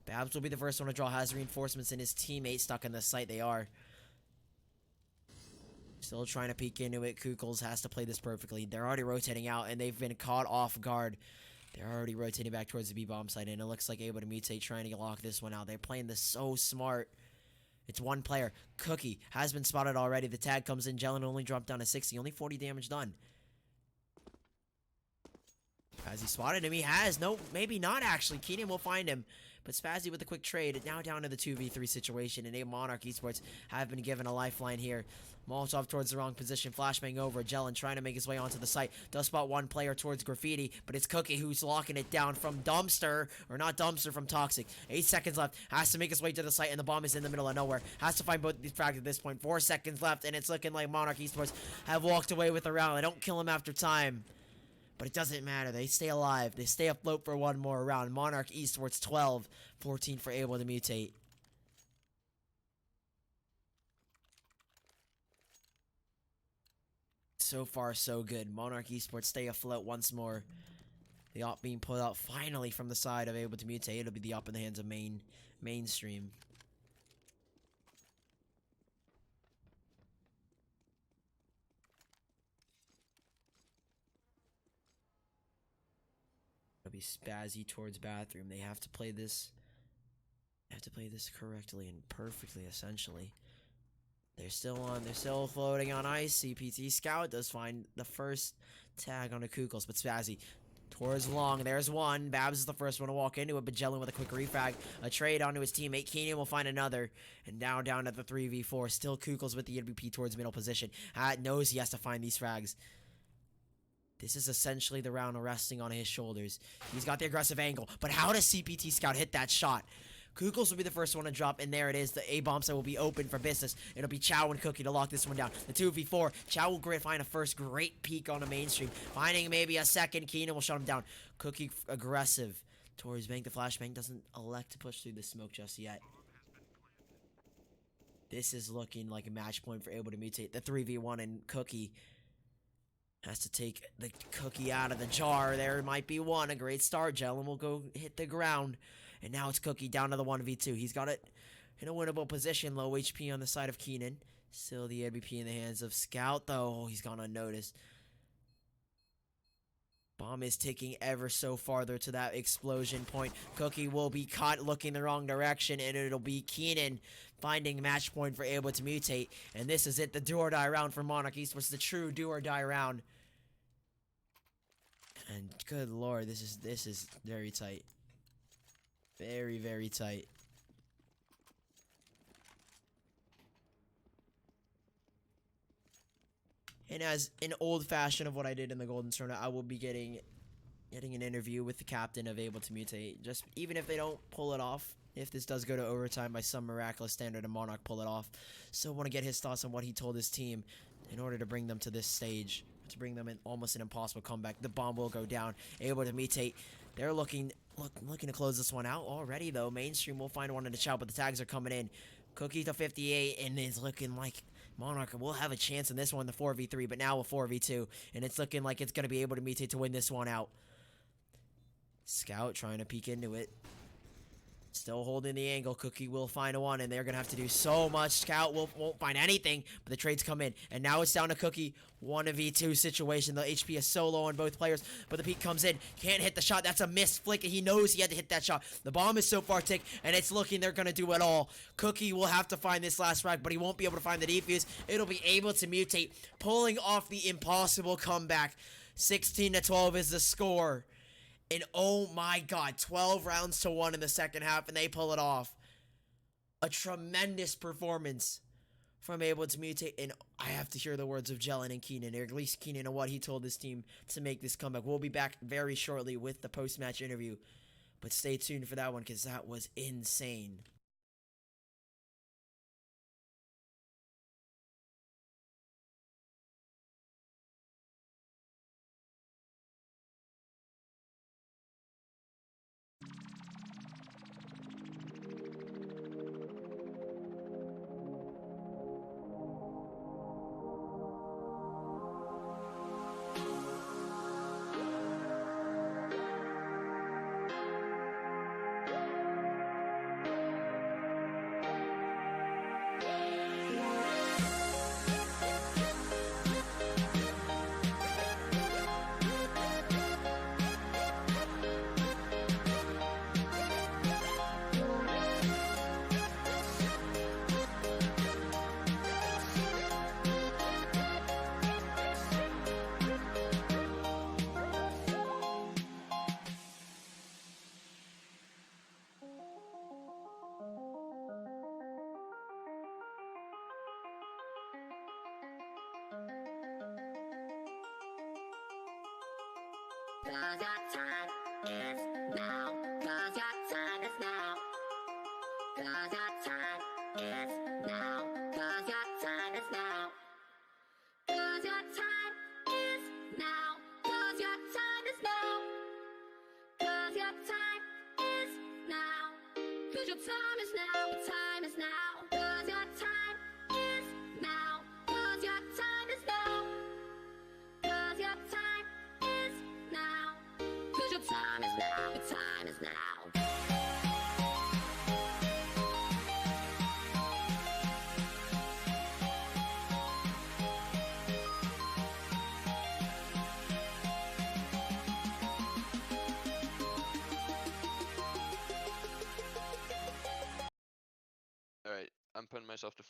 Babs will be the first one to draw. Has reinforcements and his teammate stuck in the site. They are. Still trying to peek into it. Kukos has to play this perfectly. They're already rotating out, and they've been caught off guard. They're already rotating back towards the B-bomb site, and it looks like Able2Mutate trying to lock this one out. They're playing this so smart. It's one player. Cookie has been spotted already. The tag comes in. Jellin only dropped down to 60. Only 40 damage done. Has he spotted him? He has. No, maybe not, actually. Keenan will find him. But Spazzy with a quick trade. Now down to the 2v3 situation. And Monarch eSports have been given a lifeline here. Molotov towards the wrong position. Flashbang over. Jellin trying to make his way onto the site. Does spot one player towards Graffiti. But it's Cookie who's locking it down from Dumpster. Or not Dumpster, from Toxic. 8 seconds left. Has to make his way to the site. And the bomb is in the middle of nowhere. Has to find both these frags at this point. 4 seconds left. And it's looking like Monarch eSports have walked away with the round. They don't kill him after time. But it doesn't matter. They stay alive. They stay afloat for one more round. Monarch eSports 12. 14 for Able2Mutate. So far, so good. Monarch eSports stay afloat once more. The op being pulled out finally from the side of Able2Mutate. It'll be the op in the hands of mainstream. It'll be Spazzy towards bathroom. They have to play this. Correctly and perfectly, essentially. They're still floating on ice. CPT Scout does find the first tag on the Kukos, but Spazzy towards long. There's one. Babs is the first one to walk into it, but Jellin with a quick refrag. A trade onto his teammate. Keenan will find another. And now down at the 3v4. Still Kukos with the MVP towards middle position. Knows he has to find these frags. This is essentially the round resting on his shoulders. He's got the aggressive angle, but how does CPT Scout hit that shot? Kukos will be the first one to drop, and there it is. The A-bomb site will be open for business. It'll be Chow and Cookie to lock this one down. The 2v4. Chow will find a first great peek on the mainstream. Finding maybe a second. Keenan will shut him down. Cookie aggressive towards Bank. The flashbang doesn't elect to push through the smoke just yet. This is looking like a match point for Able2Mutate. The 3v1, and Cookie has to take the Cookie out of the jar. There might be one. A great start. Jellin will go hit the ground. And now it's Cookie down to the 1v2. He's got it in a winnable position. Low HP on the side of Keenan. Still the MVP in the hands of Scout, though. Oh, he's gone unnoticed. Bomb is ticking ever so farther to that explosion point. Cookie will be caught looking the wrong direction, and it'll be Keenan finding match point for Able2Mutate. And this is it, the do or die round for Monarch eSports, the true do or die round. And good lord, this is very tight. Very, very tight. And as an old fashion of what I did in the Golden Tournament, I will be getting an interview with the captain of Able2Mutate. Just even if they don't pull it off, if this does go to overtime by some miraculous standard and Monarch pull it off. Still want to get his thoughts on what he told his team in order to bring them to this stage, to bring them in almost an impossible comeback. The bomb will go down. Able2Mutate, they're looking to close this one out already, though. Mainstream will find one in the Chow, but the tags are coming in. Cookie to 58, and it's looking like Monarch will have a chance in this one, the 4v3, but now a 4v2, and it's looking like it's going to be Able2Mutate to win this one out. Scout trying to peek into it. Still holding the angle. Cookie will find a one, and they're going to have to do so much. Scout won't find anything, but the trades come in. And now it's down to Cookie. 1v2 situation. The HP is so low on both players, but the peek comes in. Can't hit the shot. That's a missed flick, and he knows he had to hit that shot. The bomb is so far ticked, and it's looking they're going to do it all. Cookie will have to find this last frag, but he won't be able to find the defuse. It'll be Able2Mutate, pulling off the impossible comeback. 16-12 is the score. And oh my god, 12 rounds to 1 in the second half, and they pull it off. A tremendous performance from Able2Mutate, and I have to hear the words of Jelen and Keenan, or at least Keenan and what he told his team to make this comeback. We'll be back very shortly with the post-match interview, but stay tuned for that one because that was insane. Cause your time is now. Cause your time is now. Cause your time is now. Cause your time is now. Cause your time is now. Cause your time is now. Cause your time is now. Cause your time is now. Your time is now. Cause your time is now. Cause your time is now. Cause your time is now. Cause your time is now. Your time is now. Alright, I'm putting myself to.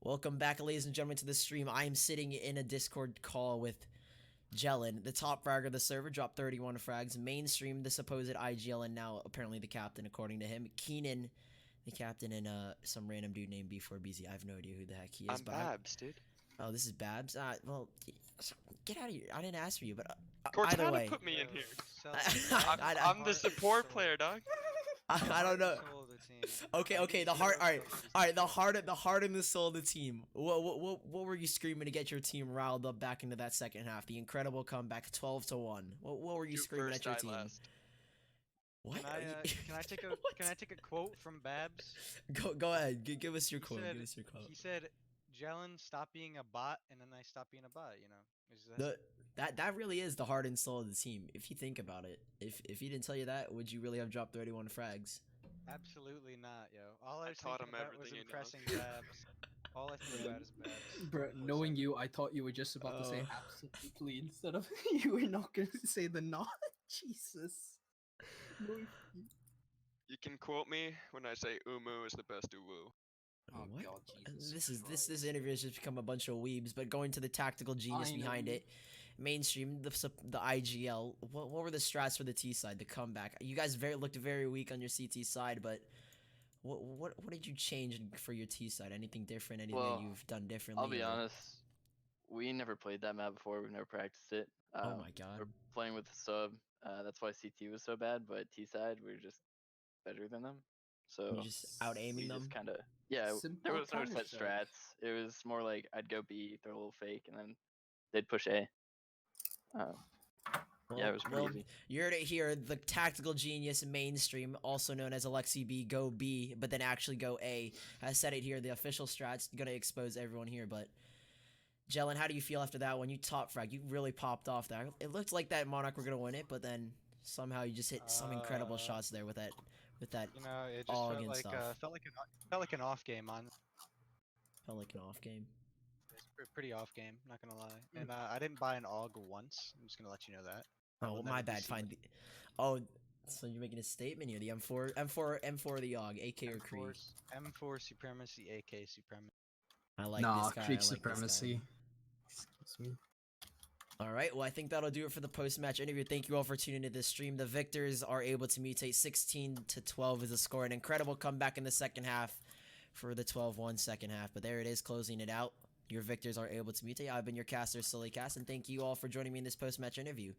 Welcome back, ladies and gentlemen, to the stream. I am sitting in a Discord call with Jelen, the top fragger of the server, dropped 31 frags. Mainstream, the supposed IGL, and now apparently the captain, according to him. Keenan, the captain, and some random dude named B4BZ. I have no idea who the heck he is. I'm Babs, dude. Oh, this is Babs? Well, get out of here. I didn't ask for you, but Cortana either way. put me in here. I- I'm the support player, dog. I don't know. Okay, the heart. All right. The heart and the soul of the team. What were you screaming to get your team riled up back into that second half? The incredible comeback, 12-1. What were you Shoot screaming first, at your die team? last. What? Can I take a What? Can I take a quote from Babs? Go ahead. Give us your quote. said- Give us your quote. He said, "Jelen, stop being a bot," and then I stopped being a bot. You know, is That really is the heart and soul of the team. If you think about it, if he didn't tell you that, would you really have dropped 31 frags? absolutely not, yo. All I was taught thinking him about was everything you know. impressing Babs. All I think about is Babs. Bro, knowing you, I thought you were just about to say absolutely instead of you were not going to say the not. Jesus. No, You can quote me when I say Umu is the best Uwu. Oh What? god, Jesus This Christ. interview has just become a bunch of weebs, but going to the tactical genius behind Finally. it. Mainstream, the IGL. What were the strats for the T side? The comeback. You guys looked very weak on your CT side, but what did you change for your T side? Anything different? Anything that Well, you've done differently? I'll be or- honest. We never played that map before. We've never practiced it. Oh my god. We're playing with the sub. That's why CT was so bad. But T side, we were just better than them. So You just out we aiming them. just kind of there Simple was no set Counter-Strike. strats. It was more like I'd go B, throw a little fake, and then they'd push A. Yeah, it was pretty easy. You heard it here. The tactical genius mainstream, also known as Alexi B, go B, but then actually go A, has said it here. The official strat's gonna expose everyone here. But Jelen, how do you feel after that? When you top frag, you really popped off there. It looked like that Monarch were gonna win it, but then somehow you just hit some incredible shots there with that You know, it just AUG felt and like stuff. felt like an off game on. Felt like an off game. It's pretty off game, not gonna lie. And I didn't buy an AUG once. I'm just gonna let you know that. I Oh, will my never be bad. seen Fine. with Oh, so you're making a statement here. The M4 the AUG, AK or Kree. M4 supremacy, AK supremacy. I like Nah, this guy. I Creek like this guy. supremacy. Excuse me. All right, well, I think that'll do it for the post-match interview. Thank you all for tuning into this stream. The victors are able to mutate 16-12 is the score. An incredible comeback in the second half for the 12-1 second half. But there it is, closing it out. Your victors are able to mutate. I've been your caster, SillyCast, and thank you all for joining me in this post-match interview.